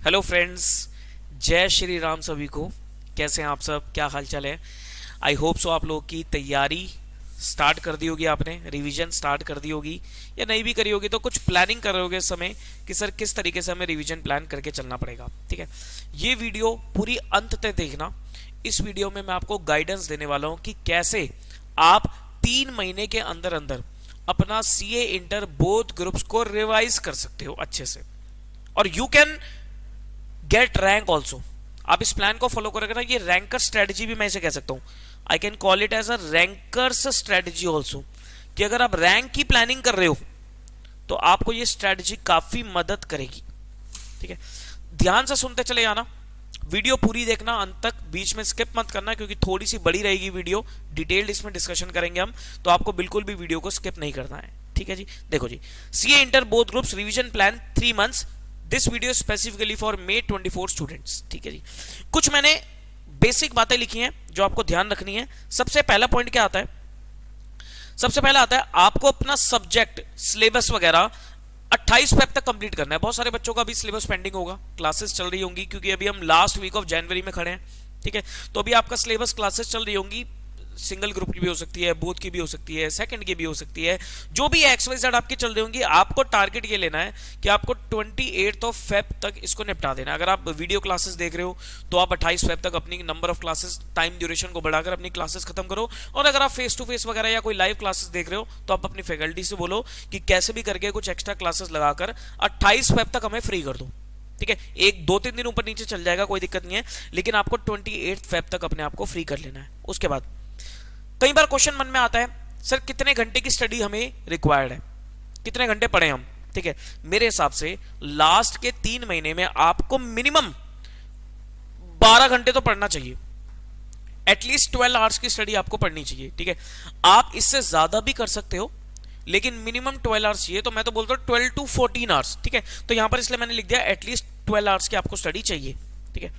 Hello friends, जय श्री राम सभी को। कैसे हैं आप सब, क्या हाल चाल है? आई होप सो आप लोगों की तैयारी स्टार्ट कर दी होगी, आपने रिवीजन स्टार्ट कर दी होगी या नहीं भी करी होगी तो कुछ प्लानिंग कर रहे होगे इस समय कि सर किस तरीके से हमें रिवीजन प्लान करके चलना पड़ेगा। ठीक है, ये वीडियो पूरी अंत तक देखना। इस वीडियो में मैं आपको गाइडेंस देने वाला हूं कि कैसे आप 3 महीने के अंदर अंदर अपना सीए इंटर बोथ ग्रुप्स को रिवाइज कर सकते हो अच्छे से, और you can get rank also. आप इस प्लान को फॉलो करोगे ना, ये रैंकर स्ट्रेटजी भी मैं इसे कह सकता हूं। I can call it as a rankers strategy also, कि अगर आप रैंक की प्लानिंग कर रहे हो तो आपको ये स्ट्रेटजी काफी मदद करेगी। ठीक है, ध्यान से सुनते चले जाना, वीडियो पूरी देखना अंत तक, बीच में स्किप मत करना क्योंकि थोड़ी सी बड़ी रहेगी वीडियो, डिटेल्ड इसमें डिस्कशन करेंगे हम, तो आपको बिल्कुल भी वीडियो को स्किप नहीं करना है। ठीक है जी, देखो जी, CA inter both groups revision plan 3 months, this video specifically for May 24 students. ठीक है जी, कुछ मैंने बेसिक बातें लिखी हैं जो आपको ध्यान रखनी है। सबसे पहला पॉइंट क्या आता है? सबसे पहला आता है आपको अपना सब्जेक्ट सिलेबस वगैरह 28 फेब तक कंप्लीट करना है। बहुत सारे बच्चों का भी सिलेबस पेंडिंग होगा, क्लासेस चल रही होंगी क्योंकि अभी हम लास्ट वीक ऑफ जनवरी में खड़े हैं। ठीक है, तो अभी आपका सिलेबस क्लासेस चल रही होंगी, सिंगल ग्रुप की भी हो सकती है, बोथ की भी हो सकती है, सेकंड की भी हो सकती है, जो भी XYZ आपकी चल रही होंगी। आपको टारगेट ये लेना है कि आपको 28 फेब तक इसको निपटा देना है। अगर आप वीडियो क्लासेस देख रहे हो तो आप 28 फेब तक अपनी number of classes, time duration को बढ़ाकर अपनी क्लासेस खत्म करो। और अगर आप फेस टू फेस वगैरह या कोई लाइव क्लासेस देख रहे हो तो आप अपनी फैकल्टी से बोलो कि कैसे भी करके कुछ एक्स्ट्रा क्लासेस लगाकर 28 फेब तक हमें फ्री कर दो। ठीक है, एक 2-3 दिन ऊपर नीचे चल जाएगा, कोई दिक्कत नहीं है, लेकिन आपको 28 फेब तक अपने आप को फ्री कर लेना है। उसके बाद कई बार क्वेश्चन मन में आता है, सर कितने घंटे की स्टडी हमें रिक्वायर्ड है, कितने घंटे पढ़े हम? ठीक है, मेरे हिसाब से लास्ट के 3 महीने में आपको मिनिमम 12 घंटे तो पढ़ना चाहिए। एटलीस्ट 12 आवर्स की स्टडी आपको पढ़नी चाहिए। ठीक है, आप इससे ज्यादा भी कर सकते हो लेकिन मिनिमम 12 आवर्स चाहिए, तो मैं तो बोलता हूं 12 to 14 आवर्स। ठीक है, तो यहां पर इसलिए मैंने लिख दिया एटलीस्ट 12 आवर्स की आपको स्टडी चाहिए। ठीक है,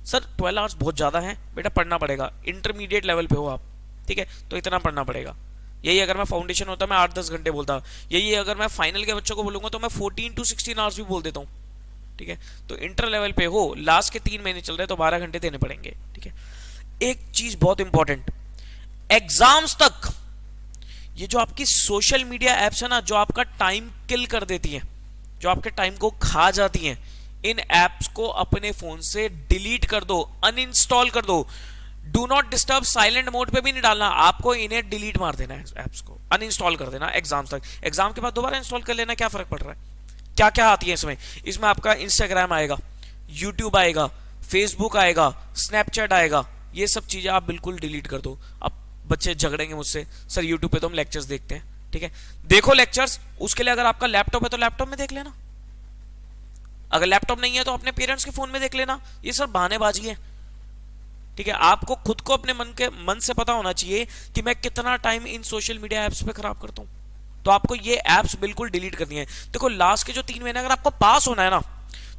सर 12 आवर्स बहुत ज्यादा है, बेटा पढ़ना पड़ेगा, इंटरमीडिएट लेवल पे हो आप। ठीक है, तो इतना पढ़ना पड़ेगा। यही अगर मैं फाउंडेशन होता मैं 8-10 घंटे बोलता, यही अगर मैं फाइनल के बच्चों को बोलूंगा तो मैं 14 to 16 आवर्स भी बोल देता हूं। ठीक है, तो इंटर लेवल पे हो, लास्ट के 3 महीने चल रहे तो 12 घंटे देने पड़ेंगे। ठीक है, एक चीज बहुत इंपॉर्टेंट, एग्जाम्स तक ये जो आपकी सोशल मीडिया एप्स है ना, जो आपका टाइम किल कर देती हैं, जो आपके टाइम को खा जाती हैं, इन एप्स को अपने फोन से डिलीट कर दो, अनइंस्टॉल कर दो। Do not disturb silent mode पे भी नहीं डालना, आपको इन्हें डिलीट मार देना है, एप्स को अनइंस्टॉल कर देना एग्जाम्स तक। एग्जाम के बाद दोबारा इंस्टॉल कर लेना, क्या फर्क पड़ रहा है? क्या क्या आती है इसमें? इसमें आपका इंस्टाग्राम आएगा, यूट्यूब आएगा, फेसबुक आएगा, स्नैपचैट आएगा, ये सब चीजें आप बिल्कुल डिलीट कर दो। अब बच्चे झगड़ेंगे मुझसे, सर यूट्यूब पे तो हम लेक्चर्स देखते हैं। ठीक है, देखो लेक्चर्स, उसके लिए अगर आपका लैपटॉप है तो लैपटॉप में देख लेना, अगर लैपटॉप नहीं है तो अपने पेरेंट्स के फोन में देख लेना। ये सब बहानेबाजी है। ठीक है, आपको खुद को अपने मन से पता होना चाहिए कि मैं कितना time in social media apps पे खराब करता हूं, तो आपको ये एप्स बिल्कुल डिलीट करनी है। देखो लास्ट के जो 3 महीने अगर आपको पास होना है ना,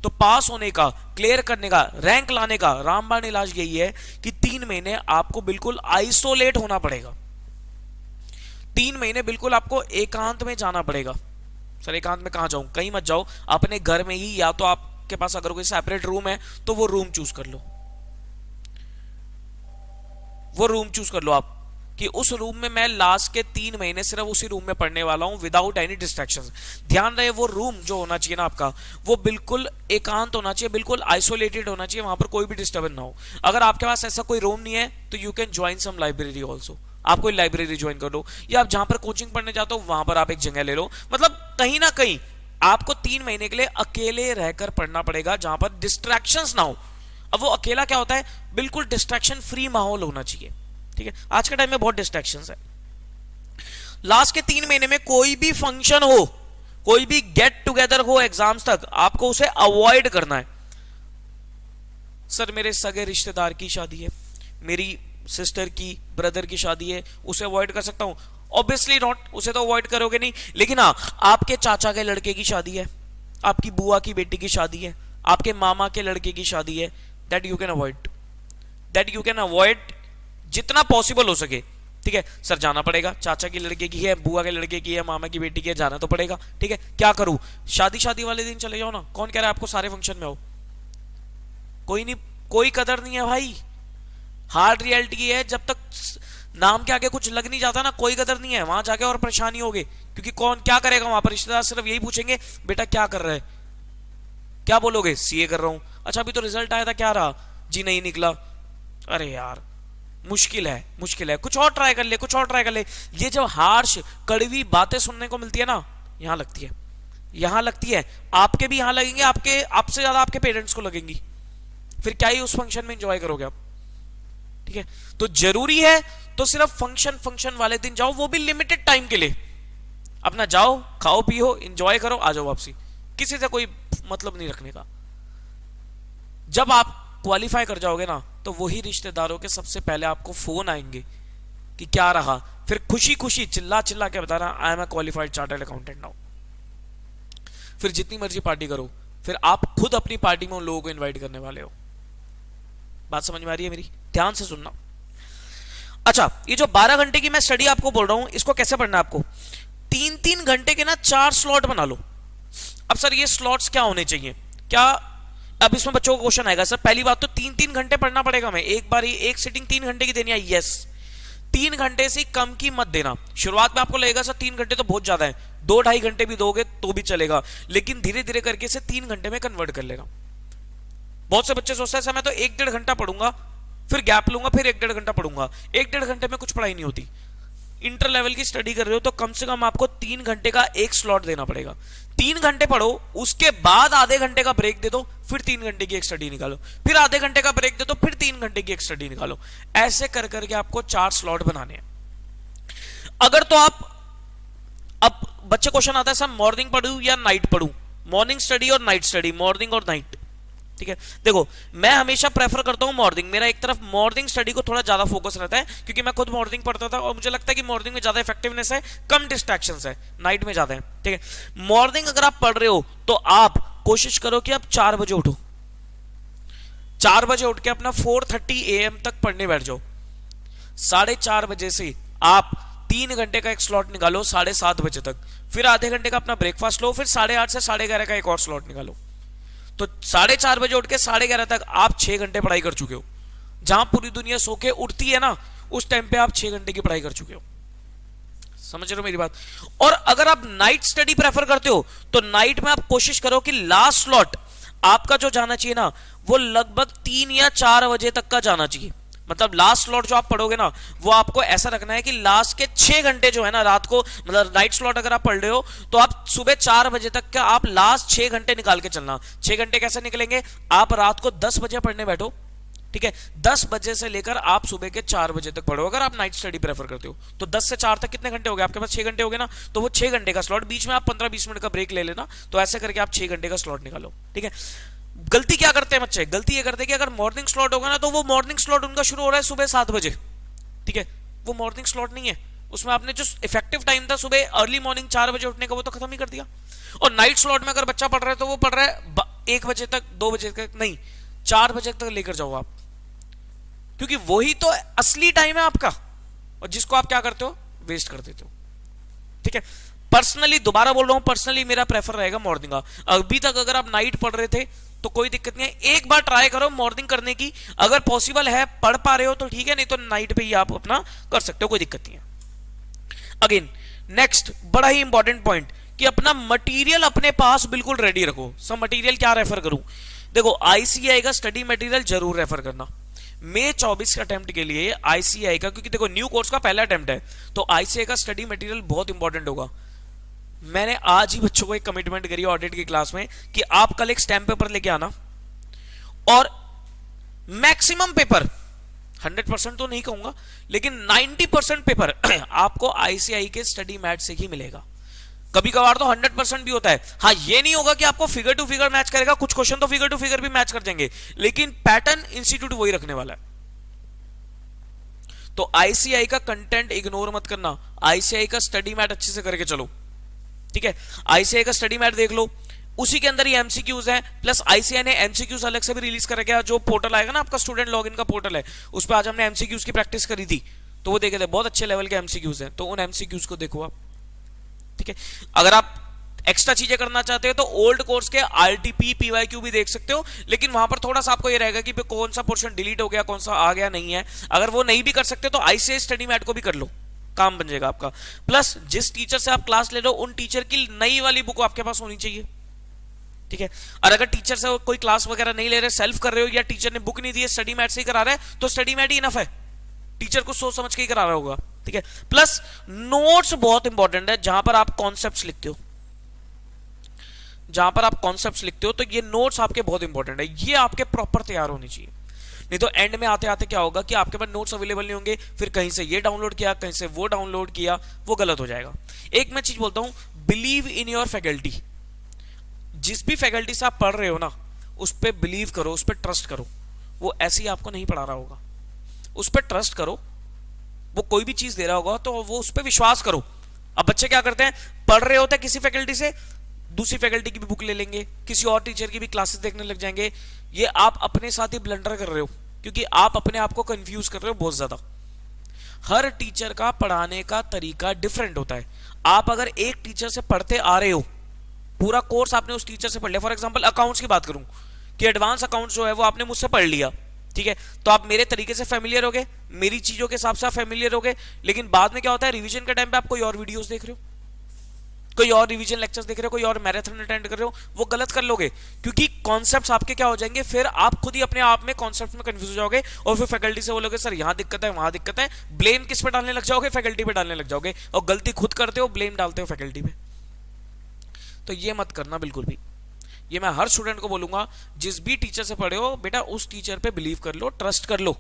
तो पास होने का, क्लियर करने का, रैंक लाने का रामबाण इलाज यही है कि 3 महीने आपको बिल्कुल आइसोलेट होना पड़ेगा। 3 महीने बिल्कुल आपको एकांत में जाना पड़ेगा। सर एकांत में कहां जाऊं? कहीं मत जाओ, अपने घर में ही, या तो आपके पास अगर कोई सेपरेट रूम है तो वो रूम चूज कर लो, वो रूम चूज कर लो आप कि उस रूम में मैं लास्ट के 3 महीने सिर्फ उसी रूम में पढ़ने वाला हूं विदाउट एनी डिस्ट्रैक्शंस। ध्यान रहे वो रूम जो होना चाहिए ना आपका, वो बिल्कुल एकांत होना चाहिए, बिल्कुल आइसोलेटेड होना चाहिए, वहां पर कोई भी डिस्टर्बेंस ना हो। अगर आपके पास ऐसा कोई रूम नहीं है तो you can join some library also, आप कोई लाइब्रेरी ज्वाइन कर लो, या आप जहां पर कोचिंग पढ़ने जाते हो वहां पर आप एक जगह ले लो। मतलब कहीं ना कहीं आपको 3 महीने के लिए अकेले रहकर पढ़ना पड़ेगा जहां पर डिस्ट्रैक्शंस ना हो। अब वो अकेला क्या होता है? बिल्कुल डिस्ट्रैक्शन फ्री माहौल होना चाहिए। ठीक है, आज के टाइम में बहुत डिस्ट्रैक्शंस है। लास्ट के 3 महीने में कोई भी फंक्शन हो, कोई भी गेट टुगेदर हो एग्जाम्स तक, आपको उसे अवॉइड करना है। सर मेरे सगे रिश्तेदार की शादी है, मेरी सिस्टर की, ब्रदर की शादी है, उसे अवॉइड कर सकता हूं? ऑब्वियसली नॉट, उसे तो अवॉइड करोगे नहीं। लेकिन हाँ, आपके चाचा के लड़के की शादी है, आपकी बुआ की बेटी की शादी है, आपके मामा के लड़के की शादी है, that you can avoid, that you can avoid जितना पॉसिबल हो सके। ठीक है, सर जाना पड़ेगा, चाचा की लड़के की है, बुआ के लड़के की है, मामा की बेटी की है, जाना तो पड़ेगा। ठीक है, क्या करूं? शादी वाले दिन चले जाओ ना, कौन कह रहा है आपको सारे फंक्शन में आओ? कोई नहीं, कोई कदर नहीं है भाई। हार्ड रियलिटी है, जब तक नाम के आगे कुछ लग नहीं जाता ना, कोई कदर नहीं है। वहां जाके और परेशानी होगी, क्योंकि कौन क्या करेगा वहां पर, रिश्तेदार सिर्फ यही पूछेंगे बेटा क्या कर रहे है, क्या बोलोगे सीए कर रहा हूं। अच्छा अभी तो रिजल्ट आया था, क्या रहा जी, नहीं निकला। अरे यार मुश्किल है, मुश्किल है, कुछ और ट्राई कर ले, कुछ और ट्राई कर ले। ये जब हार्श कड़वी बातें सुनने को मिलती है ना, यहां लगती है, यहां लगती है। आपके भी यहां लगेंगे, आपके आपसे ज्यादा आपके पेरेंट्स को लगेंगी। फिर क्या ही उस फंक्शन में एंजॉय करोगे आप। ठीक है, तो जरूरी है तो सिर्फ फंक्शन फंक्शन वाले दिन जाओ, वो भी लिमिटेड टाइम के लिए। अपना जाओ, खाओ पियो, एंजॉय करो, आ जाओ वापसी। किसी से कोई मतलब नहीं रखने का। जब आप क्वालिफाई कर जाओगे ना, तो वही रिश्तेदारों के सबसे पहले आपको फोन आएंगे कि क्या रहा, फिर खुशी खुशी चिल्ला चिल्ला के बताना I am a qualified chartered accountant now. फिर जितनी मर्जी पार्टी करो, फिर आप खुद अपनी पार्टी में उन लोगों को इनवाइट करने वाले हो। बात समझ में आ रही है मेरी? ध्यान से सुनना। अच्छा, ये जो 12 घंटे की मैं स्टडी आपको बोल रहा हूं, इसको कैसे पढ़ना है आपको? 3-3 घंटे के ना 4 स्लॉट बना लो। अब सर ये स्लॉट्स क्या होने चाहिए, क्या अब इसमें बच्चों को क्वेश्चन आएगा, सर पहली बात तो 3-3 घंटे पढ़ना पड़ेगा, मैं एक बार ही एक सिटिंग 3 घंटे की देनी है? यस, 3 घंटे से कम की मत देना। शुरुआत में आपको लगेगा सर 3 घंटे तो बहुत ज्यादा है, 2-2.5 घंटे भी दोगे तो भी चलेगा, लेकिन धीरे धीरे करके इसे 3 घंटे में कन्वर्ट कर लेगा। बहुत से बच्चे सोचते हैं सर मैं तो 1-1.5 घंटा पढ़ूंगा, फिर गैप लूंगा, फिर 1-1.5 घंटा पढ़ूंगा। 1-1.5 घंटे में कुछ पढ़ाई नहीं होती। इंटर लेवल की स्टडी कर रहे हो तो कम से कम आपको 3 घंटे का एक स्लॉट देना पड़ेगा। 3 घंटे पढ़ो, उसके बाद आधे घंटे का ब्रेक दे दो, फिर 3 घंटे की एक स्टडी निकालो, फिर आधे घंटे का ब्रेक दे दो, फिर 3 घंटे की एक स्टडी निकालो। ऐसे कर करके आपको 4 स्लॉट बनाने हैं। अगर तो आप, अब बच्चे क्वेश्चन आता है सर मॉर्निंग पढ़ूं या नाइट पढ़ूं, मॉर्निंग स्टडी और नाइट स्टडी, मॉर्निंग और नाइट। ठीक है, देखो मैं हमेशा प्रेफर करता हूं मॉर्निंग। मेरा एक तरफ मॉर्निंग स्टडी को थोड़ा ज्यादा फोकस रहता है, क्योंकि मैं खुद मॉर्निंग पढ़ता था और मुझे लगता है कि मॉर्निंग में ज्यादा इफेक्टिवनेस है, कम डिस्ट्रैक्शंस है, नाइट में ज्यादा है। ठीक है, मॉर्निंग अगर आप पढ़ रहे हो तो आप कोशिश करो कि आप 4 बजे उठो, 4 बजे उठ के अपना 4:30 AM तक पढ़ने बैठ जाओ। 4:30 बजे से आप 3 घंटे का एक स्लॉट निकालो 7:30 बजे तक, फिर आधे घंटे का अपना ब्रेकफास्ट लो, फिर 8:30 से 11:30 का एक और स्लॉट निकालो। तो 4:30 बजे उठ के 11:30 तक आप 6 घंटे पढ़ाई कर चुके हो। जहां पूरी दुनिया सो के उठती है ना, उस टाइम पे आप 6 घंटे की पढ़ाई कर चुके हो। समझ रहे हो मेरी बात? और अगर आप नाइट स्टडी प्रेफर करते हो तो नाइट में आप कोशिश करो कि लास्ट स्लॉट आपका जो जाना चाहिए ना, वो लगभग 3 या 4 बजे तक का जाना चाहिए। मतलब लास्ट स्लॉट जो आप पढ़ोगे ना, वो आपको ऐसा रखना है कि लास्ट के 6 घंटे जो है ना रात को, मतलब नाइट स्लॉट अगर आप पढ़ रहे हो तो आप सुबह 4 बजे तक का आप लास्ट 6 घंटे निकाल के चलना। 6 घंटे कैसे निकलेंगे? आप रात को 10 बजे पढ़ने बैठो, ठीक है, 10 बजे से लेकर आप सुबह के 4 बजे तक पढ़ो। अगर आप नाइट स्टडी प्रेफर करते हो तो 10 से 4 तक कितने घंटे हो गए आपके पास? 6 घंटे हो गए ना। तो वो 6 घंटे का स्लॉट, बीच में आप 15-20 मिनट का ब्रेक ले लेना। तो ऐसे करके आप 6 घंटे का स्लॉट निकालो। ठीक है, गलती क्या करते हैं बच्चे? गलती ये करते हैं कि अगर मॉर्निंग स्लॉट होगा ना, तो वो मॉर्निंग स्लॉट उनका शुरू हो रहा है सुबह 7 बजे। ठीक है, वो मॉर्निंग स्लॉट नहीं है, उसमें आपने जो इफेक्टिव टाइम था सुबह अर्ली मॉर्निंग 4 बजे उठने का, वो तो खत्म ही कर दिया। और नाइट स्लॉट में अगर बच्चा पढ़ रहा है तो वो पढ़ रहा है 1 बजे तक, 2 बजे तक नहीं, 4 बजे तक लेकर जाओ आप, क्योंकि वही तो असली टाइम है आपका, और जिसको आप क्या करते हो? वेस्ट कर देते हो। ठीक है, पर्सनली दोबारा बोल रहा हूं, पर्सनली मेरा प्रेफर रहेगा मॉर्निंग का। अभी तक अगर आप नाइट पढ़ रहे थे तो कोई दिक्कत नहीं है, एक बार ट्राई करो मॉर्निंग करने की। अगर पॉसिबल है, पढ़ पा रहे हो तो ठीक है, नहीं तो नाइट पे ही आप अपना कर सकते हो, कोई दिक्कत नहीं है। अगेन नेक्स्ट बड़ा ही इंपॉर्टेंट पॉइंट कि अपना मटेरियल अपने पास बिल्कुल रेडी रखो। सब मटेरियल क्या रेफर करूं? देखो आईसीआई का स्टडी मटेरियल जरूर रेफर करना। मई 24 के अटेम्प्ट के लिए आईसीआई का, क्योंकि देखो न्यू कोर्स का पहला अटेम्प्ट है, तो आईसीआई का स्टडी मटेरियल बहुत इंपॉर्टेंट होगा। मैंने आज ही बच्चों को एक कमिटमेंट करी ऑडिट की क्लास में कि आप कल एक स्टैम्प पेपर लेके आना, और मैक्सिमम पेपर 100% तो नहीं कहूंगा, लेकिन 90% पेपर आपको आईसीआई के स्टडी मैट से ही मिलेगा। कभी कभार तो 100% भी होता है। हाँ, ये नहीं होगा कि आपको फिगर टू फिगर मैच करेगा, कुछ क्वेश्चन तो फिगर टू फिगर भी मैच कर जाएंगे, लेकिन पैटर्न इंस्टीट्यूट वही रखने वाला है। तो आईसीआई का कंटेंट इग्नोर मत करना, आईसीआई का स्टडी मैट अच्छे से करके चलो। ठीक है, आईसीआई का स्टडी मैट देख लो, उसी के अंदर ही एमसीक्यूज है, प्लस आईसीआई ने एमसीक्यूज अलग से भी रिलीज कर रखा है। जो पोर्टल आएगा ना आपका, स्टूडेंट लॉगिन का पोर्टल है, उस पर आज हमने एमसीक्यूज की प्रैक्टिस करी थी, तो वो देखे थे, बहुत अच्छे लेवल के एमसीक्यूज हैं, तो उन एमसीक्यूज को देखो आप। ठीक है, अगर आप एक्स्ट्रा चीजें करना चाहते हो तो ओल्ड कोर्स के आरटीपी पीवाईक्यू भी देख सकते हो, लेकिन वहां पर थोड़ा सा आपको ये रहेगा कि कौन सा पोर्शन डिलीट हो गया, कौन सा आ गया नहीं है। अगर वो नहीं भी कर सकते तो आईसीआई स्टडी मैट को भी कर लो, काम बन जाएगा आपका। प्लस जिस टीचर से आप क्लास ले रहे हो उन टीचर की नई वाली बुक आपके पास होनी चाहिए, ठीक है। और अगर टीचर से कोई क्लास वगैरह नहीं ले रहे, सेल्फ कर रहे हो या टीचर ने बुक नहीं दी है, स्टडी मैट से ही करा रहा है, तो स्टडी मैट ही इनफ है, टीचर को सोच समझ के ही करा रहा होगा, ठीक है। प्लस नोट्स बहुत इंपॉर्टेंट है, जहां पर आप कॉन्सेप्ट्स लिखते हो, जहां पर आप कॉन्सेप्ट्स लिखते हो तो ये नोट्स आपके बहुत इंपॉर्टेंट है, ये आपके प्रॉपर तैयार होनी चाहिए। नहीं तो एंड में आते आते क्या होगा कि आपके पास नोट्स अवेलेबल नहीं होंगे, फिर कहीं से ये डाउनलोड किया, कहीं से वो डाउनलोड किया, वो गलत हो जाएगा। एक मैं चीज बोलता हूं, बिलीव इन योर फैकल्टी। जिस भी फैकल्टी से आप पढ़ रहे हो ना, उस पर बिलीव करो, उस पर ट्रस्ट करो। वो ऐसे ही आपको नहीं पढ़ा रहा होगा, उस पर ट्रस्ट करो। वो कोई भी चीज दे रहा होगा तो वो उस पर विश्वास करो। अब बच्चे क्या करते हैं, पढ़ रहे होते हैं किसी फैकल्टी से, दूसरी फैकल्टी की भी बुक ले लेंगे, किसी और टीचर की भी क्लासेस देखने लग जाएंगे। ये आप अपने साथ ही ब्लंडर कर रहे हो, क्योंकि आप अपने आप को कंफ्यूज कर रहे हो बहुत ज्यादा। हर टीचर का पढ़ाने का तरीका डिफरेंट होता है। आप अगर एक टीचर से पढ़ते आ रहे हो, पूरा कोर्स आपने उस टीचर से पढ़ लिया, फॉर एग्जांपल अकाउंट्स की बात करूं कि एडवांस अकाउंट्स जो है वो आपने मुझसे पढ़ लिया, ठीक है, तो आप मेरे तरीके से फेमिलियर हो गए, मेरी चीजों के हिसाब से आप फेमिलियर हो गए। लेकिन बाद में क्या होता है, रिवीजन के टाइम पे आप कोई और वीडियोस देख रहे हो, कोई और रिवीजन लेक्चर्स देख रहे हो, कोई और मैराथन अटेंड कर रहे हो, वो गलत कर लोगे, क्योंकि कॉन्सेप्ट्स आपके क्या हो जाएंगे, फिर आप खुद ही अपने आप में कॉन्सेप्ट में कंफ्यूज हो जाओगे और फिर फैकल्टी से बोलोगे सर यहां दिक्कत है, वहां दिक्कत है। ब्लेम किस पे डालने लग जाओगे, फैकल्टी पे डालने लग जाओगे, और गलती खुद करते हो, ब्लेम डालते हो फैकल्टी पे। तो ये मत करना बिल्कुल भी। ये मैं हर स्टूडेंट को बोलूंगा, जिस भी टीचर से पढ़े हो बेटा उस टीचर पे बिलीव कर लो, ट्रस्ट कर लो।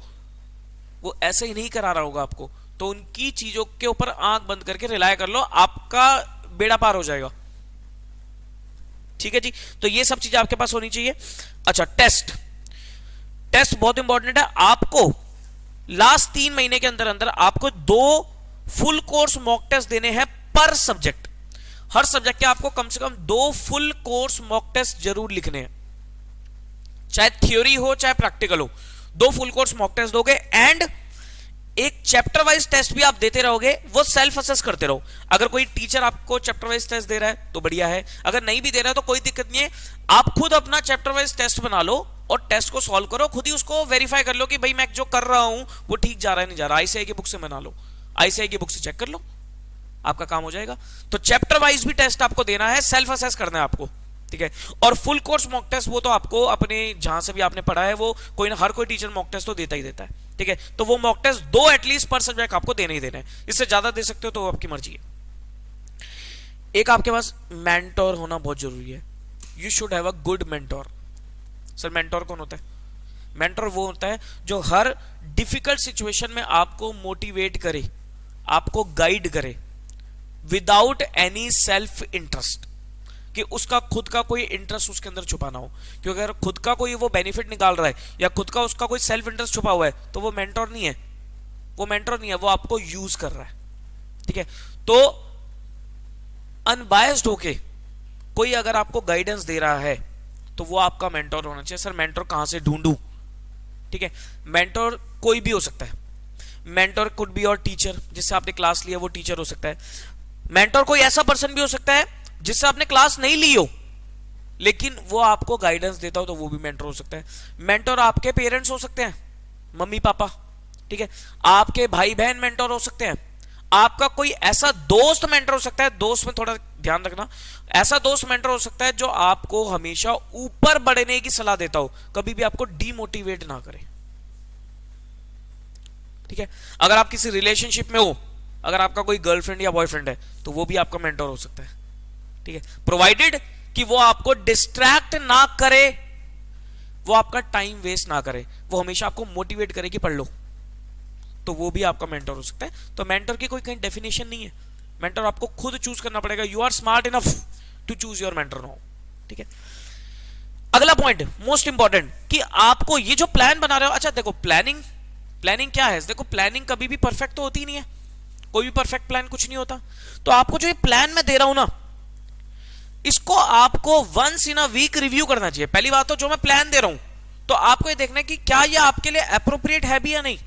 वो ऐसे ही नहीं करा रहा होगा आपको, तो उनकी चीजों के ऊपर आंख बंद करके रिलाय कर लो, आपका बेड़ा पार हो जाएगा, ठीक है जी। तो ये सब चीजें आपके पास होनी चाहिए। अच्छा, टेस्ट, टेस्ट बहुत इंपॉर्टेंट है। आपको लास्ट 3 महीने के अंदर अंदर आपको 2 फुल कोर्स मॉक टेस्ट देने हैं पर सब्जेक्ट। हर सब्जेक्ट के आपको कम से कम 2 फुल कोर्स मॉक टेस्ट जरूर लिखने हैं, चाहे थ्योरी हो चाहे प्रैक्टिकल हो। 2 फुल कोर्स मॉक टेस्ट दोगे एंड एक चैप्टर वाइज टेस्ट भी आप देते रहोगे, वो सेल्फ असेस करते रहो। अगर कोई टीचर आपको चैप्टर वाइज टेस्ट दे रहा है तो बढ़िया है, अगर नहीं भी दे रहा है तो कोई दिक्कत नहीं है। आप खुद अपना चैप्टर वाइज टेस्ट बना लो और टेस्ट को सॉल्व करो, खुद ही उसको वेरीफाई कर लो कि भाई मैं जो कर रहा हूं वो ठीक जा रहा है नहीं जा रहा। आईसीआई की बुक से बना लो, आईसीआई की बुक से चेक कर लो, आपका काम हो जाएगा। तो चैप्टर वाइज भी टेस्ट आपको देना है, सेल्फ असेस करना है आपको, ठीक है। और फुल कोर्स मॉक टेस्ट वो तो आपको अपने जहां से भी आपने पढ़ा है, वो कोई ना हर कोई टीचर मॉक टेस्ट तो देता ही देता है, ठीक है। तो वो मॉक टेस्ट 2 एटलीस्ट पर सब्जेक्ट आपको देने ही देना है, इससे ज्यादा दे सकते हो तो आपकी मर्जी है। एक आपके पास मेंटोर होना बहुत जरूरी है। You should have a good mentor. Sir mentor कौन होता है? मेंटोर वो होता है जो हर डिफिकल्ट सिचुएशन में आपको मोटिवेट करे, आपको गाइड करे विदाउट एनी सेल्फ इंटरेस्ट, कि उसका खुद का कोई इंटरेस्ट उसके अंदर छुपा ना हो। क्योंकि अगर खुद का कोई वो बेनिफिट निकाल रहा है या खुद का उसका कोई सेल्फ इंटरेस्ट छुपा हुआ है तो वो मेंटोर नहीं है, वो मेंटोर नहीं है, वो आपको यूज कर रहा है, ठीक है। तो अनबायस्ड होके कोई अगर आपको गाइडेंस दे रहा है तो वो आपका मेंटोर होना चाहिए। सर मेंटोर कहां से ढूंढूं? ठीक है, मेंटोर कोई भी हो सकता है। Mentor could be your teacher, जिससे आपने क्लास लिया वो टीचर हो सकता है। मेंटोर कोई ऐसा पर्सन भी हो सकता है जिससे आपने क्लास नहीं ली हो लेकिन वो आपको गाइडेंस देता हो, तो वो भी मेंटोर हो सकता है। मेंटोर आपके पेरेंट्स हो सकते हैं, मम्मी पापा, ठीक है। आपके भाई बहन मेंटोर हो सकते हैं। आपका कोई ऐसा दोस्त मेंटर हो सकता है, दोस्त में थोड़ा ध्यान रखना, ऐसा दोस्त मेंटर हो सकता है जो आपको हमेशा ऊपर बढ़ने की सलाह देता हो, कभी भी आपको डीमोटिवेट ना करे, ठीक है। अगर आप किसी रिलेशनशिप में हो, अगर आपका कोई गर्लफ्रेंड या बॉयफ्रेंड है तो वो भी आपका मेंटर हो सकता है, ठीक है, प्रोवाइडेड कि वो आपको डिस्ट्रैक्ट ना करे, वो आपका टाइम वेस्ट ना करे, वो हमेशा आपको मोटिवेट करे कि पढ़ लो, तो वो भी आपका मेंटर हो सकता है। तो मेंटर की कोई कहीं डेफिनेशन नहीं है, मेंटर आपको खुद चूज करना पड़ेगा। You are smart enough to choose your mentor now, ठीक है। अगला पॉइंट मोस्ट इंपॉर्टेंट, कि आपको ये जो प्लान बना रहे हो, अच्छा देखो प्लानिंग क्या है? देखो प्लानिंग कभी भी परफेक्ट तो होती नहीं है, कोई भी परफेक्ट प्लान कुछ नहीं होता। तो आपको जो ये प्लान मैं दे रहा हूं ना, इसको आपको once in a week review करना चाहिए। पहली बात तो जो मैं प्लान दे रहा हूं तो आपको ये देखना है कि क्या ये आपके लिए अप्रोप्रिएट है भी या नहीं,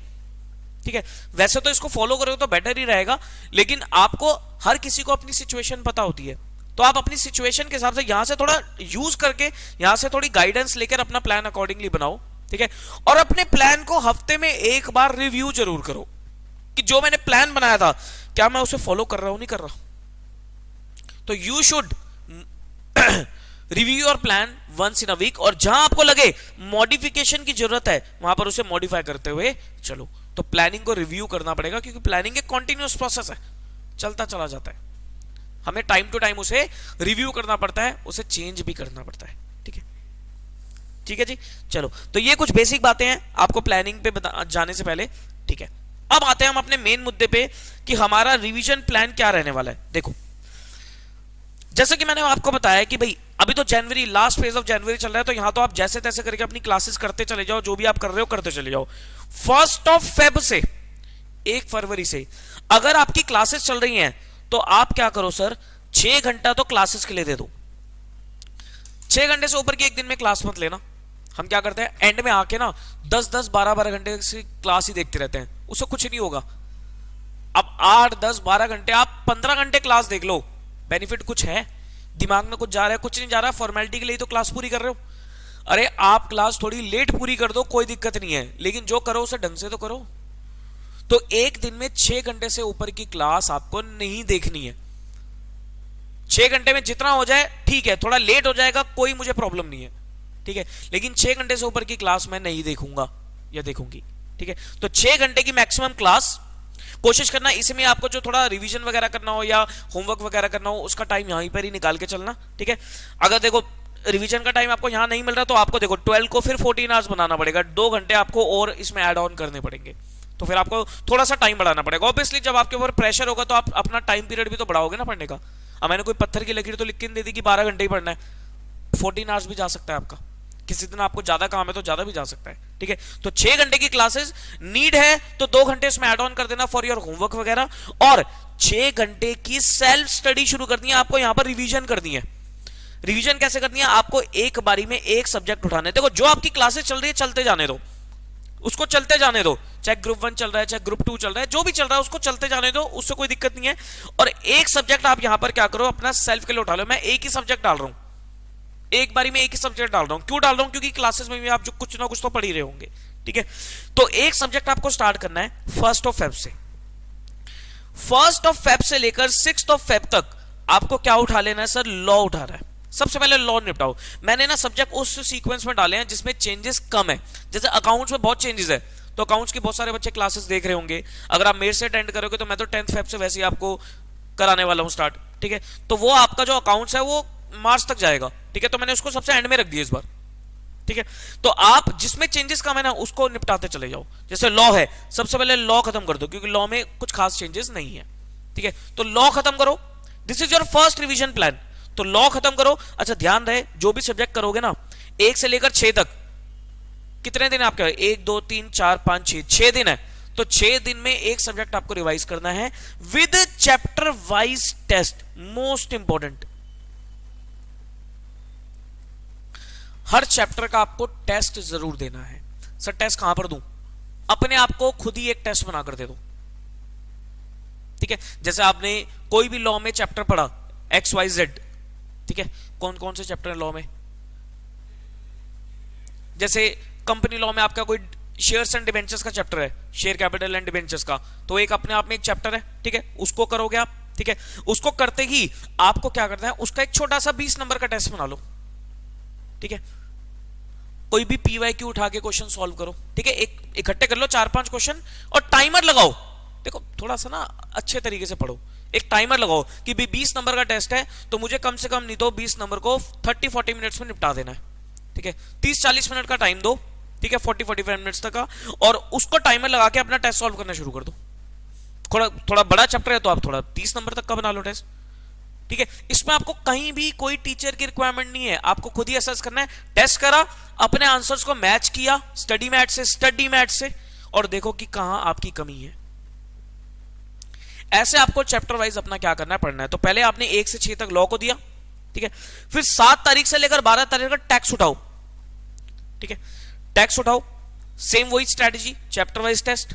ठीक है। वैसे तो इसको फॉलो करोगे तो बेटर ही रहेगा, लेकिन आपको हर किसी को अपनी सिचुएशन पता होती है। तो आप अपनी सिचुएशन के हिसाब से यहां से थोड़ा यूज करके, यहां से थोड़ी गाइडेंस लेकर अपना प्लान अकॉर्डिंगली बनाओ, ठीक है। और अपने प्लान को हफ्ते में एक बार रिव्यू जरूर करो कि जो मैंने प्लान बनाया था क्या मैं उसे फॉलो कर रहा हूं, नहीं कर रहा। तो you should review your plan once in a week, और जहां आपको लगे मॉडिफिकेशन की जरूरत है वहां पर उसे मॉडिफाई करते हुए चलो। तो प्लानिंग को रिव्यू करना पड़ेगा, क्योंकि प्लानिंग एक कॉन्टिन्यूअस प्रोसेस है, चलता चला जाता है। हमें टाइम टू टाइम उसे रिव्यू करना पड़ता है, उसे चेंज भी करना पड़ता है, ठीक है। ठीक है जी, चलो। तो ये कुछ बेसिक बातें हैं आपको प्लानिंग पे जाने से पहले, ठीक है। अब आते हैं हम अपने मेन मुद्दे पे कि हमारा रिवीजन प्लान क्या रहने वाला है। देखो, जैसे कि मैंने आपको बताया कि भाई अभी तो जनवरी, लास्ट फेज ऑफ जनवरी चल रहा है, तो यहां तो आप जैसे तैसे करके अपनी क्लासेस करते चले जाओ, जो भी आप कर रहे हो करते चले जाओ। 1 फेब से, 1 फरवरी से अगर आपकी क्लासेस चल रही हैं तो आप क्या करो सर, 6 घंटा तो क्लासेस के लिए दे दो। 6 घंटे से ऊपर की एक दिन में क्लास मत लेना। हम क्या करते हैं, एंड में आके ना 10-10, 12-12 घंटे से क्लास ही देखते रहते हैं, उससे कुछ नहीं होगा। अब 8, 10, 12 घंटे, आप 15 घंटे क्लास देख लो, बेनिफिट कुछ है? दिमाग में कुछ जा रहा है? कुछ नहीं जा रहा। फॉर्मेलिटी के लिए तो क्लास पूरी कर रहे हो। अरे आप क्लास थोड़ी लेट पूरी कर दो, कोई दिक्कत नहीं है, लेकिन जो करो उसे ढंग से तो करो। तो एक दिन में 6 घंटे से ऊपर की क्लास आपको नहीं देखनी है। 6 घंटे में जितना हो जाए ठीक है, थोड़ा लेट हो जाएगा कोई मुझे प्रॉब्लम नहीं है, ठीक है, लेकिन 6 घंटे से ऊपर की क्लास मैं नहीं देखूंगा या देखूंगी, ठीक है। तो 6 घंटे की मैक्सिमम क्लास कोशिश करना। इसमें आपको जो थोड़ा रिवीजन वगैरह करना हो या होमवर्क वगैरह करना हो, उसका टाइम यहीं पर ही निकाल के चलना, ठीक है। अगर देखो रिवीजन का टाइम आपको यहां नहीं मिल रहा, तो आपको देखो 12 को फिर 14 आवर्स बनाना पड़ेगा, 2 घंटे आपको और इसमें ऐड ऑन करने पड़ेंगे, तो फिर आपको थोड़ा सा टाइम बढ़ाना पड़ेगा। ऑब्वियसली जब आपके ऊपर प्रेशर होगा तो आप अपना टाइम पीरियड भी तो बढ़ाओगे ना पढ़ने का। अब मैंने कोई पत्थर की लकीर तो लिख के दे दी कि 12 घंटे ही पढ़ना है, 14 आवर्स भी जा सकता है आपका। किसी दिन आपको ज्यादा काम है तो ज्यादा भी जा सकता है, ठीक है। तो 6 घंटे की क्लासेस नीड है तो 2 घंटे इसमें ऐड ऑन कर देना फॉर योर होमवर्क वगैरह, और 6 घंटे की सेल्फ स्टडी शुरू करनी है आपको। यहां पर रिवीजन करनी है। रिवीजन कैसे करनी है? आपको एक बारी में एक सब्जेक्ट उठाने। देखो जो आपकी क्लासेस चल रही है चलते जाने दो, उसको चलते जाने दो, चाहे ग्रुप 1 चल रहा है, चाहे ग्रुप 2 चल रहा है, जो भी चल रहा है उसको चलते जाने दो, उससे कोई दिक्कत नहीं है। और एक सब्जेक्ट आप यहां पर क्या करो, अपना सेल्फ के लिए उठा लो। मैं एक ही सब्जेक्ट डाल रहा हूं, एक बारी में एक ही सब्जेक्ट डाल रहा हूं। क्यों डाल रहा हूं? क्योंकि क्लासेस में भी आप जो कुछ ना कुछ तो पढ़ ही रहे होंगे, ठीक है। तो एक सब्जेक्ट आपको स्टार्ट करना है 1 फेब से। 1 फेब से लेकर 6 फेब तक आपको क्या उठा लेना है सर? लॉ उठा रहा है। सबसे पहले लॉ निपटाओ। मैंने ना सब्जेक्ट उस सीक्वेंस में डाले हैं जिसमें चेंजेस कम है। जैसे अकाउंट्स में बहुत चेंजेस है, तो अकाउंट्स के बहुत सारे बच्चे क्लासेस देख रहे होंगे। अगर आप मेरे से अटेंड करोगे तो मैं तो 10 फेब से वैसे ही आपको कराने वाला हूं स्टार्ट, ठीक है। तो वो आपका जो अकाउंट्स है वो मार्च तक जाएगा, ठीक है। तो मैंने उसको सबसे एंड में रख दिया इस बार, ठीक है। तो आप जिसमें चेंजेस कम है ना उसको निपटाते चले जाओ। जैसे लॉ है, सबसे पहले लॉ खत्म कर दो, क्योंकि लॉ में कुछ खास चेंजेस नहीं है, ठीक है। तो लॉ खत्म करो, this is your first revision plan. तो लॉ खत्म करो। अच्छा ध्यान रहे, जो भी सब्जेक्ट करोगे ना 1 से लेकर 6 तक, कितने दिन आपके? 1, 2, 3, 4, 5, 6 दिन है। तो 6 दिन में एक सब्जेक्ट आपको रिवाइज करना है with chapter wise test. Most important, हर चैप्टर का आपको टेस्ट जरूर देना है। सर टेस्ट कहां पर दूं? अपने आप को खुद ही एक टेस्ट बनाकर दे दो, ठीक है। जैसे आपने कोई भी लॉ में चैप्टर पढ़ा XYZ, ठीक है। कौन कौन से चैप्टर है लॉ में? जैसे कंपनी लॉ में आपका कोई शेयर्स एंड डिबेंचर्स का चैप्टर है, शेयर कैपिटल एंड डिबेंचर्स का, तो एक अपने आप में एक चैप्टर है, ठीक है। उसको करोगे आप, ठीक है। उसको करते ही आपको क्या करना है, उसका एक छोटा सा 20 नंबर का टेस्ट बना लो, ठीक है। कोई भी PYQ उठा के क्वेश्चन सॉल्व करो, ठीक है। एक इकट्ठे कर लो 4-5 क्वेश्चन और टाइमर लगाओ। देखो थोड़ा सा ना अच्छे तरीके से पढ़ो, एक टाइमर लगाओ कि 20 नंबर का टेस्ट है तो मुझे कम से कम नहीं तो 20 नंबर को 30-40 मिनट्स में निपटा देना है, ठीक है। 30-40 मिनट का टाइम दो, ठीक है, 40-45 मिनट्स तक का, और उसको टाइमर लगा के अपना टेस्ट सॉल्व करना शुरू कर दो। थोड़ा बड़ा चैप्टर है तो आप थोड़ा 30 नंबर तक का बना लो टेस्ट, ठीक है। इसमें आपको कहीं भी कोई टीचर की रिक्वायरमेंट नहीं है, आपको खुद ही असेस करना है। टेस्ट करा, अपने आंसर्स को मैच किया स्टडी मैट से, और देखो कि कहां आपकी कमी है। ऐसे आपको चैप्टर वाइज अपना क्या करना है, पढ़ना है। तो पहले आपने 1 से 6 तक लॉ को दिया, ठीक है। फिर 7 तारीख से लेकर 12 तारीख तक टैक्स उठाओ, ठीक है। टैक्स उठाओ, सेम वही स्ट्रेटजी, चैप्टर वाइज टेस्ट।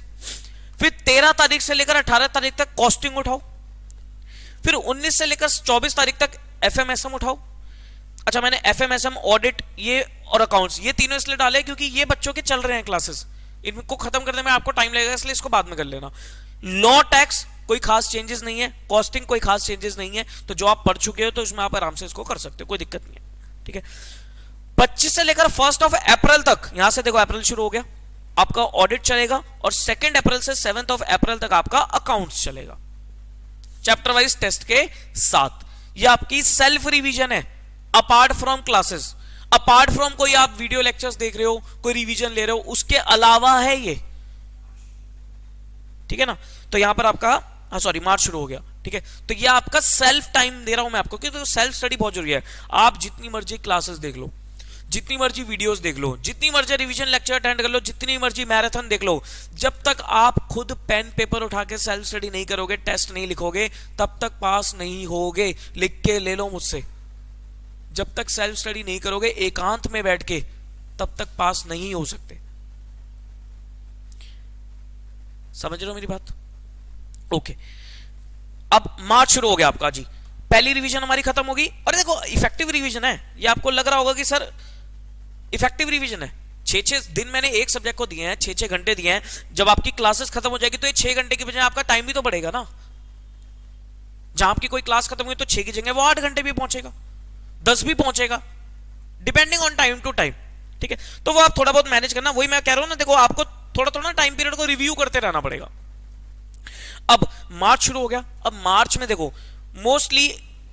फिर 13 तारीख से लेकर 18 तारीख तक कॉस्टिंग उठाओ। फिर 19 से लेकर 24 तारीख तक एफएमएसएम उठाओ। अच्छा, मैंने एफएमएसएम, ऑडिट, ये और अकाउंट्स, ये तीनों इसलिए डाले क्योंकि ये बच्चों के चल रहे हैं क्लासेस, इनको खत्म करने में आपको टाइम लगेगा, इसलिए इसको बाद में कर लेना। लॉ टैक्स कोई खास चेंजेस नहीं है, कॉस्टिंग कोई खास चेंजेस नहीं है, तो जो आप पढ़ चुके हो तो इसमें आप आराम से इसको कर सकते हो, कोई दिक्कत नहीं है। ठीक है, 25 से लेकर 1 अप्रैल तक, यहां से देखो अप्रैल शुरू हो गया, आपका ऑडिट चलेगा, और 2 अप्रैल से 7 अप्रैल तक आपका अकाउंट्स चलेगा, चैप्टर वाइज टेस्ट के साथ। ये आपकी सेल्फ रिवीजन है, apart from classes, apart from कोई आप वीडियो लेक्चर्स देख रहे हो, कोई रिवीजन ले रहे हो, उसके अलावा है ये। ठीक है ना, तो यहां पर आपका, हाँ सॉरी, मार्च शुरू हो गया। ठीक है, तो ये आपका सेल्फ टाइम दे रहा हूं मैं आपको, क्योंकि तो सेल्फ स्टडी बहुत जरूरी है। आप जितनी मर्जी क्लासेस देख लो, जितनी मर्जी वीडियोस देख लो, जितनी मर्जी रिवीजन लेक्चर अटेंड कर लो, जितनी मर्जी मैराथन देख लो, जब तक आप खुद पेन पेपर उठा के सेल्फ स्टडी नहीं करोगे, टेस्ट नहीं लिखोगे, तब तक पास नहीं होगे। लिख के ले लो मुझसे, जब तक सेल्फ स्टडी नहीं करोगे एकांत में बैठ के, तब तक पास नहीं हो सकते। समझ रहे हो मेरी बात? ओके, अब मार्च शुरू हो गया आपका जी, पहली रिवीजन हमारी खत्म होगी। और देखो इफेक्टिव रिवीजन है, ये आपको लग रहा होगा कि सर इफेक्टिव रिवीजन है, 6-6 दिन मैंने एक सब्जेक्ट को दिए हैं, 6-6 घंटे दिए हैं। जब आपकी क्लासेस खत्म हो जाएगी तो ये 6 घंटे की बजाय आपका टाइम भी तो बढ़ेगा ना। जहां आपकी कोई क्लास खत्म हुई तो 6 की जगह वो 8 घंटे भी पहुंचेगा, 10 भी पहुंचेगा, depending on time to time. ठीक है, तो वो आप थोड़ा बहुत मैनेज करना, वही मैं कह रहा हूं ना, देखो आपको थोड़ा थोड़ा टाइम पीरियड को रिव्यू करते रहना पड़ेगा। अब मार्च शुरू हो गया, अब मार्च में देखो मोस्टली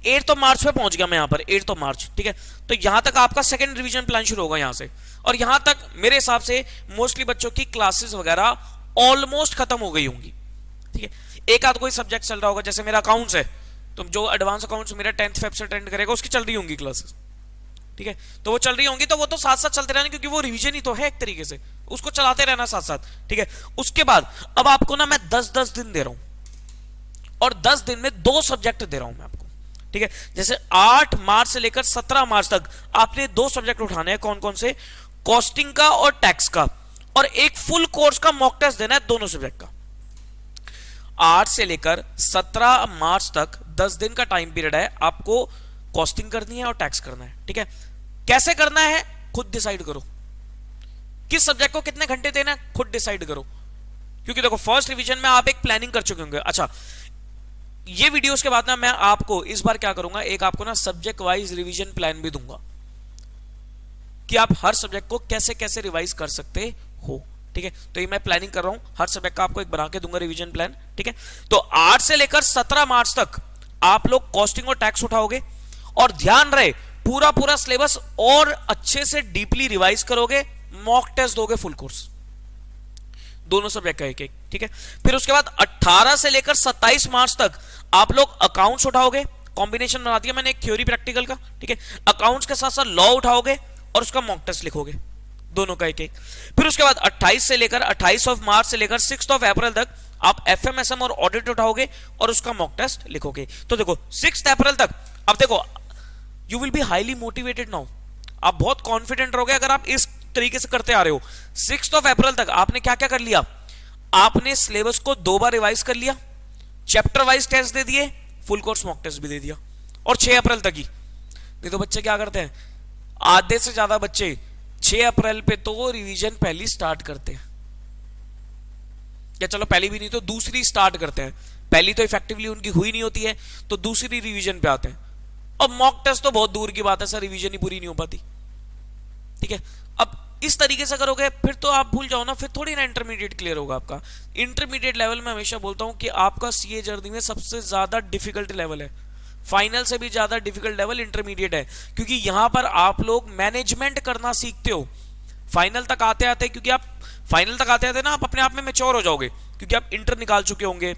8 मार्च पे पहुंच गया मैं यहां पर, 8 मार्च। ठीक है, तो यहां तक आपका सेकंड रिवीजन प्लान शुरू होगा यहां से, और यहां तक मेरे हिसाब से मोस्टली बच्चों की क्लासेस वगैरह ऑलमोस्ट खत्म हो गई होंगी। ठीक है, एक आध कोई सब्जेक्ट चल रहा होगा, जैसे मेरा अकाउंट्स है, तो जो एडवांस अकाउंट्स मेरा 10th फेब से अटेंड करेगा उसकी चल रही होंगी क्लासेस। ठीक है, तो वो चल रही होंगी, तो वो तो साथ साथ चलते रहना, क्योंकि वो रिवीजन ही तो है एक तरीके से, उसको चलाते रहना साथ साथ। ठीक है, उसके बाद अब आपको ना मैं 10-10 दिन दे रहा हूं, और 10 दिन में 2 सब्जेक्ट दे रहा हूं मैं आपको। ठीक है, जैसे 8 मार्च से लेकर 17 मार्च तक आपने 2 सब्जेक्ट उठाने हैं, कौन कौन से? कॉस्टिंग का और टैक्स का, और एक फुल कोर्स का मॉक टेस्ट देना है दोनों सब्जेक्ट का। 8 से लेकर 17 मार्च तक 10 दिन का टाइम पीरियड है, आपको कॉस्टिंग करनी है और टैक्स करना है। ठीक है, कैसे करना है खुद डिसाइड करो, किस सब्जेक्ट को कितने घंटे देना है खुद डिसाइड करो, क्योंकि देखो फर्स्ट रिवीजन में आप एक प्लानिंग कर चुके होंगे। अच्छा, ये वीडियोस के बाद ना मैं आपको इस बार क्या करूंगा, एक आपको ना सब्जेक्ट वाइज रिवीजन प्लान भी दूंगा कि आप हर सब्जेक्ट को कैसे कैसे रिवाइज कर सकते हो। ठीक है, तो ये मैं प्लानिंग कर रहा हूं, हर सब्जेक्ट का आपको एक बना के दूंगा रिवीजन प्लान। ठीक है, तो 8 से लेकर 17 मार्च तक आप लोग कॉस्टिंग और टैक्स उठाओगे, और ध्यान रहे पूरा पूरा सिलेबस और अच्छे से डीपली रिवाइज करोगे, मॉक टेस्ट दोगे फुल कोर्स, दोनों सब्जेक्ट का एक एक। ठीक है, फिर उसके बाद 18 से लेकर 27 मार्च तक आप लोग अकाउंट्स उठाओगे, कॉम्बिनेशन बना दिया मैंने एक थ्योरी प्रैक्टिकल का। ठीक है, अकाउंट्स के साथ साथ लॉ उठाओगे और उसका मॉक टेस्ट लिखोगे, दोनों का एक एक। फिर उसके बाद 28 मार्च से लेकर 6 अप्रैल तक आप एफएमएसएम और ऑडिट उठाओगे और उसका मॉक टेस्ट लिखोगे। तो देखो 6 अप्रैल तक, अब देखो you will be highly motivated now, आप बहुत कॉन्फिडेंट रहोगे अगर आप इस तरीके से करते आ रहे हो। 6 अप्रैल तक आपने क्या क्या कर लिया, आपने सिलेबस को 2 बार रिवाइज कर लिया, चैप्टर वाइज टेस्ट दे दिए, फुल कोर्स मॉक टेस्ट भी दे दिया, और 6 अप्रैल तक ही। नहीं तो बच्चे क्या करते हैं, आधे से ज्यादा बच्चे 6 अप्रैल पे तो रिवीजन पहली स्टार्ट करते हैं, या चलो पहली भी नहीं तो दूसरी स्टार्ट करते हैं, पहली तो इफेक्टिवली उनकी हुई नहीं होती है तो दूसरी रिवीजन पे आते हैं, और मॉक टेस्ट तो बहुत दूर की बात है सर, रिवीजन ही पूरी नहीं हो पाती। ठीक है, अब इस तरीके से करोगे फिर तो आप भूल जाओ ना, फिर थोड़ी ना इंटरमीडिएट क्लियर होगा आपका। इंटरमीडिएट लेवल में हमेशा बोलता हूं कि आपका सीए जर्नी में सबसे ज्यादा डिफिकल्ट लेवल है, फाइनल से भी ज्यादा डिफिकल्ट लेवल इंटरमीडिएट है, क्योंकि यहां पर आप लोग मैनेजमेंट करना सीखते हो। फाइनल तक आते आते, क्योंकि आप फाइनल तक आते आते ना आप अपने आप में मैच्योर हो जाओगे, क्योंकि आप इंटर निकाल चुके होंगे,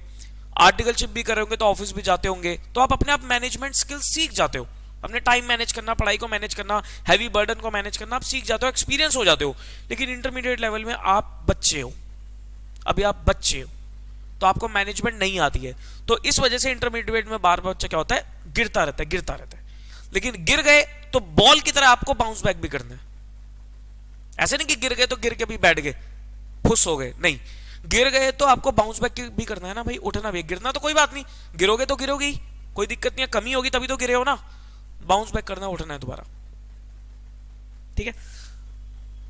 आर्टिकलशिप भी कर रहे होंगे, तो ऑफिस भी जाते होंगे, तो आप अपने आप मैनेजमेंट स्किल सीख जाते हो, अपने टाइम मैनेज करना, पढ़ाई को मैनेज करना, हैवी बर्डन को मैनेज करना आप सीख जाते हो, एक्सपीरियंस हो जाते हो। लेकिन इंटरमीडिएट लेवल में आप बच्चे हो, अभी आप बच्चे हो, तो आपको मैनेजमेंट नहीं आती है, तो इस वजह से इंटरमीडिएट में बार बार बच्चा क्या होता है, गिरता रहता है। लेकिन गिर गए तो बॉल की तरह आपको बाउंस बैक भी करना है, ऐसे नहीं कि गिर गए तो गिर के भी बैठ गए, खुश हो गए, नहीं, गिर गए तो आपको बाउंस बैक भी करना है ना भाई, उठना भी। गिरना तो कोई बात नहीं, गिरोगे तो गिरोगी, कोई दिक्कत नहीं है, कमी होगी तभी तो गिरे हो ना, बाउंस बैक करना है, उठना है दोबारा। ठीक है,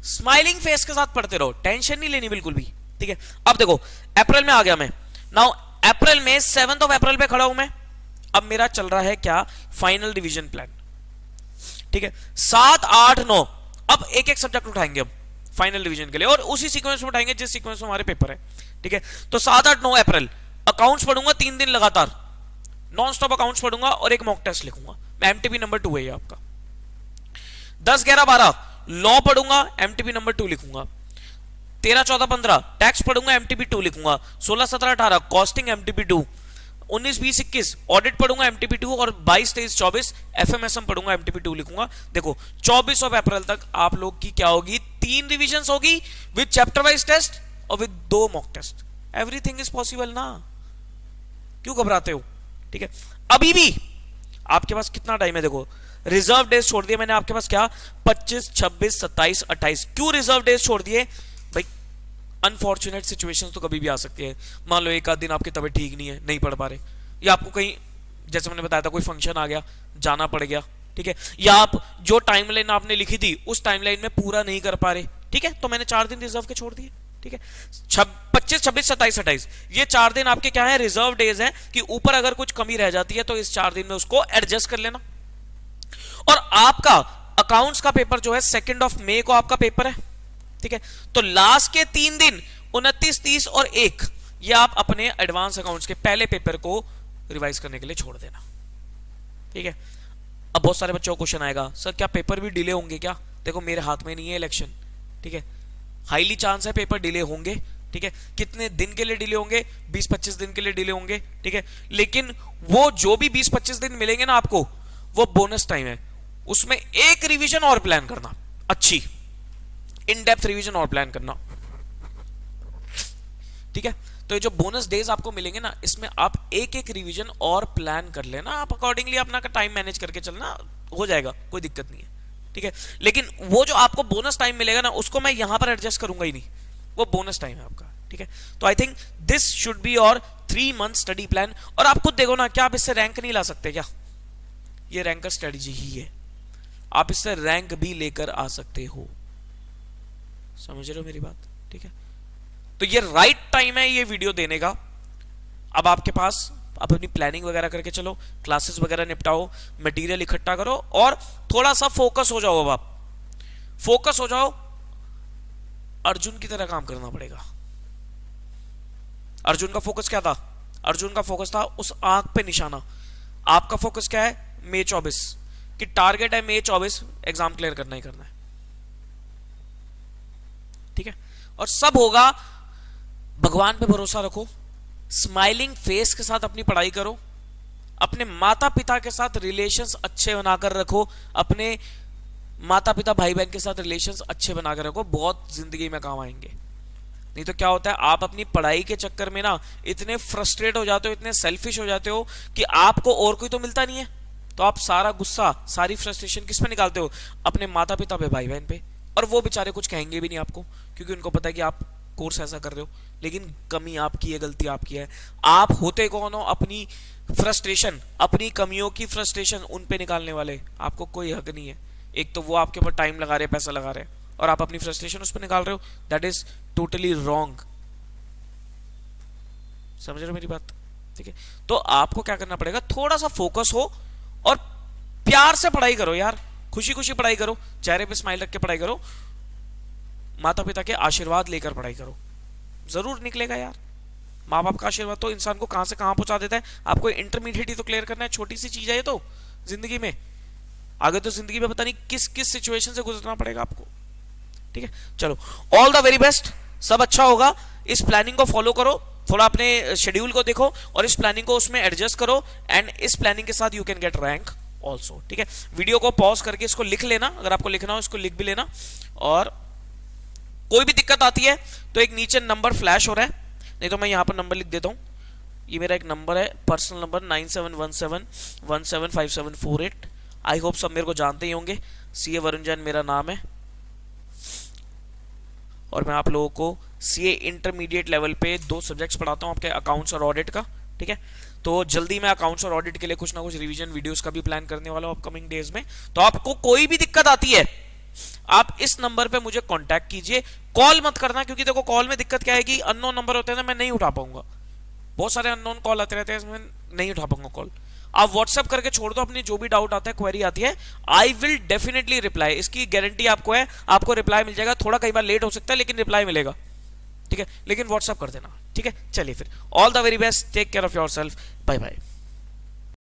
स्माइलिंग फेस के साथ पढ़ते रहो, टेंशन नहीं लेनी बिल्कुल भी। ठीक है, अब देखो अप्रैल में आ गया मैं, नाउ अप्रैल में 7 अप्रैल पे खड़ा हूं मैं। अब मेरा चल रहा है क्या, फाइनल रिवीजन प्लान। ठीक है, 7, 8, 9, अब एक एक सब्जेक्ट उठाएंगे अब फाइनल रिवीजन के लिए, और उसी सीक्वेंस में उठाएंगे जिस सीक्वेंस में हमारे पेपर है। ठीक है, तो 7, 8, 9 अप्रैल अकाउंट्स पढ़ूंगा 3 दिन लगातार, नॉन स्टॉप अकाउंट्स पढ़ूंगा और एक मॉक टेस्ट लिखूंगा। एमटीबी नंबर 2 है ये आपका। 10, 11, 12 लॉ पढ़ूंगा, एमटीबी नंबर 2 लिखूंगा। 13, 14, 15 टैक्स पढ़ूंगा, एमटीबी 2 लिखूंगा। 16, 17, 18 कॉस्टिंग, एमटीबी 2। 19, 20, 21 ऑडिट पढ़ूंगा, एमटीबी 2। और 22, 23, 24 एफएमएसएम पढ़ूंगा, एमटीबी 2 लिखूंगा। देखो 24 अप्रैल तक आप लोग की क्या होगी, 3 रिवीजन होगी विद चैप्टर वाइज टेस्ट और with 2 mock test. Everything is possible ना, क्यों घबराते हो। ठीक है, अभी भी आपके पास कितना टाइम है, देखो रिजर्व डेज छोड़ दिए मैंने आपके पास क्या, 25, 26, 27, 28। क्यों रिजर्व डेज छोड़ दिए भाई, अनफॉर्चुनेट सिचुएशंस तो कभी भी आ सकती है। मान लो एक आध दिन आपकी तबीयत ठीक नहीं है, नहीं पढ़ पा रहे, या आपको कहीं जैसे मैंने बताया था कोई फंक्शन आ गया, जाना पड़ गया। ठीक है, या आप जो टाइमलाइन आपने लिखी थी उस टाइमलाइन में पूरा नहीं कर पा रहे। ठीक है, तो मैंने 4 दिन रिजर्व के छोड़ दिए। ठीक है, 25, 26, 27, 28 ये 4 दिन आपके क्या है, रिजर्व डेज हैं, कि ऊपर अगर कुछ कमी रह जाती है तो इस 4 दिन में उसको एडजस्ट कर लेना। और आपका अकाउंट्स का पेपर जो है 2 मई को आपका पेपर है। ठीक है, तो लास्ट के 3 दिन 29, 30 और 1 ये आप अपने एडवांस अकाउंट्स के पहले पेपर को रिवाइज करने के लिए छोड़ देना। ठीक है, अब बहुत सारे बच्चों को क्वेश्चन आएगा, सर क्या पेपर भी डिले होंगे क्या। देखो मेरे हाथ में नहीं है इलेक्शन। ठीक है, हाईली चांस है पेपर डिले होंगे। ठीक है, कितने दिन के लिए डिले होंगे, 20-25 दिन के लिए डिले होंगे। ठीक है, लेकिन वो जो भी 20-25 दिन मिलेंगे ना आपको, वो बोनस टाइम है, उसमें एक रिवीजन और प्लान करना, अच्छी इन डेप्थ रिवीजन और प्लान करना। ठीक है, तो ये जो बोनस डेज आपको मिलेंगे ना, इसमें आप एक एक रिवीजन और प्लान कर लेना, आप अकॉर्डिंगली अपना टाइम मैनेज करके चलना, हो जाएगा, कोई दिक्कत नहीं है। ठीक है, लेकिन वो जो आपको बोनस टाइम मिलेगा ना, उसको मैं यहां पर एडजस्ट करूंगा ही नहीं, वो बोनस टाइम है आपका। ठीक है, तो I think this should be your 3 month study plan. और आप खुद देखो ना, क्या आप इससे रैंक नहीं ला सकते क्या, ये रैंकर स्ट्रेटजी ही है, आप इससे रैंक भी लेकर आ सकते हो। समझ रहे हो मेरी बात। ठीक है, तो ये राइट टाइम है ये वीडियो देने का। अब आपके पास आप अपनी प्लानिंग वगैरह करके चलो, क्लासेस वगैरह निपटाओ, मटेरियल इकट्ठा करो और थोड़ा सा फोकस हो जाओ। अब आप फोकस हो जाओ, अर्जुन की तरह काम करना पड़ेगा। अर्जुन का फोकस क्या था, अर्जुन का फोकस था उस आंख पे निशाना। आपका फोकस क्या है, मई 24 कि टारगेट है मई 24 एग्जाम क्लियर करना ही करना है। ठीक है, और सब होगा, भगवान पे भरोसा रखो, स्माइलिंग फेस के साथ अपनी पढ़ाई करो, अपने माता पिता के साथ रिलेशंस अच्छे बनाकर रखो, अपने माता पिता भाई बहन के साथ रिलेशंस अच्छे बनाकर रखो, बहुत जिंदगी में काम आएंगे। नहीं तो क्या होता है, आप अपनी पढ़ाई के चक्कर में ना इतने फ्रस्ट्रेट हो जाते हो, इतने सेल्फिश हो जाते हो कि आपको और कोई तो मिलता नहीं है, तो आप सारा गुस्सा, सारी फ्रस्ट्रेशन किस पे निकालते हो, अपने माता पिता पे, भाई बहन पे। और वो बेचारे कुछ कहेंगे भी नहीं आपको, क्योंकि उनको पता है कि आप कोर्स ऐसा कर रहे हो, लेकिन कमी आपकी है, गलती आपकी है। आप होते कौन हो, अपनी फ्रस्ट्रेशन, अपनी कमियों की फ्रस्ट्रेशन उन पे निकालने वाले, आपको कोई हक नहीं है। एक तो वो आपके ऊपर टाइम लगा रहे, पैसा लगा रहे, और आप अपनी फ्रस्ट्रेशन उस पर निकाल रहे हो, दैट इज टोटली रॉन्ग। समझ रहे हो मेरी बात। ठीक है, तो आपको क्या करना पड़ेगा, थोड़ा सा फोकस हो और प्यार से पढ़ाई करो यार, खुशी खुशी पढ़ाई करो, चेहरे पे स्माइल रख के पढ़ाई करो, माता पिता के आशीर्वाद लेकर पढ़ाई करो, जरूर निकलेगा यार। माँ बाप का आशीर्वाद तो इंसान को कहां से कहां पहुंचा देता है। आपको इंटरमीडिएट ही तो क्लियर करना है, छोटी सी चीज है ये तो जिंदगी में, आगे तो जिंदगी में पता नहीं किस किस सिचुएशन से गुजरना पड़ेगा आपको। ठीक है, चलो ऑल द वेरी बेस्ट, सब अच्छा होगा। इस प्लानिंग को फॉलो करो, थोड़ा अपने शेड्यूल को देखो और इस प्लानिंग को उसमें एडजस्ट करो, एंड इस प्लानिंग के साथ you can get rank also. ठीक है, वीडियो को पॉज करके इसको लिख लेना, अगर आपको लिखना हो इसको लिख भी लेना, और कोई भी दिक्कत आती है तो एक नीचे नंबर फ्लैश हो रहा है, नहीं तो मैं यहां पर नंबर लिख देता हूं, ये मेरा एक नंबर है, पर्सनल नंबर 9717175748। आई होप सब मेरे को जानते ही होंगे, सीए वरुण जैन मेरा नाम है, और मैं आप लोगों को सीए इंटरमीडिएट लेवल पे 2 सब्जेक्ट्स पढ़ाता हूं, आपके अकाउंट्स और ऑडिट का। ठीक है, तो जल्दी मैं अकाउंट्स और ऑडिट के लिए कुछ ना कुछ रिवीजन वीडियोस का भी प्लान करने वाला हूं अपकमिंग डेज में। तो आपको कोई भी दिक्कत आती है आप इस नंबर पे मुझे कांटेक्ट कीजिए, कॉल मत करना, क्योंकि देखो कॉल में दिक्कत क्या है कि अननोन नंबर होते हैं ना, मैं नहीं उठा पाऊंगा, बहुत सारे अननोन कॉल आते रहते हैं, इसमें नहीं उठा पाऊंगा कॉल। आप व्हाट्सएप करके छोड़ दो अपनी जो भी डाउट आता है, क्वेरी आती है, आई विल डेफिनेटली रिप्लाई, इसकी गारंटी आपको है, आपको रिप्लाई मिल जाएगा, थोड़ा कई बार लेट हो सकता है लेकिन रिप्लाई मिलेगा, ठीक है, लेकिन व्हाट्सएप कर देना, ठीक है। चलिए फिर, all the very best, take care of yourself, bye bye.